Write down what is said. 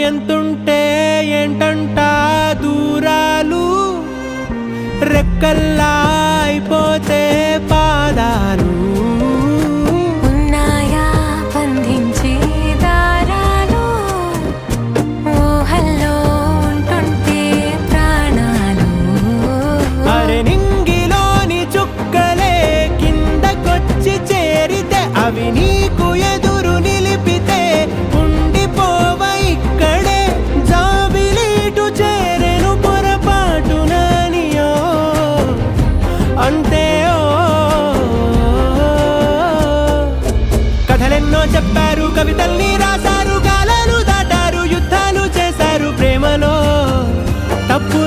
ఎంతుంటే ఏంటంట దూరాలు, రెక్కల్లా అయిపోతే పాదాలు. ఉన్నాయా బంధించే దారాలు, ఊహల్లో ఉంటుంటే ప్రాణాలు. అరే నింగిలోని చుక్కలే కిందకొచ్చి చేరితే, అవి నీకు ఎదురు నిలిపితే ఉండిపోవ ఇక్కడే. జాబిలీటు చేరెను పొరపాటుననియో అంతే. కథలెన్నో చెప్పారు, కవితల్ని రాశారు, కాలాలు దాటారు, యుద్ధాలు చేశారు ప్రేమలో. తప్పు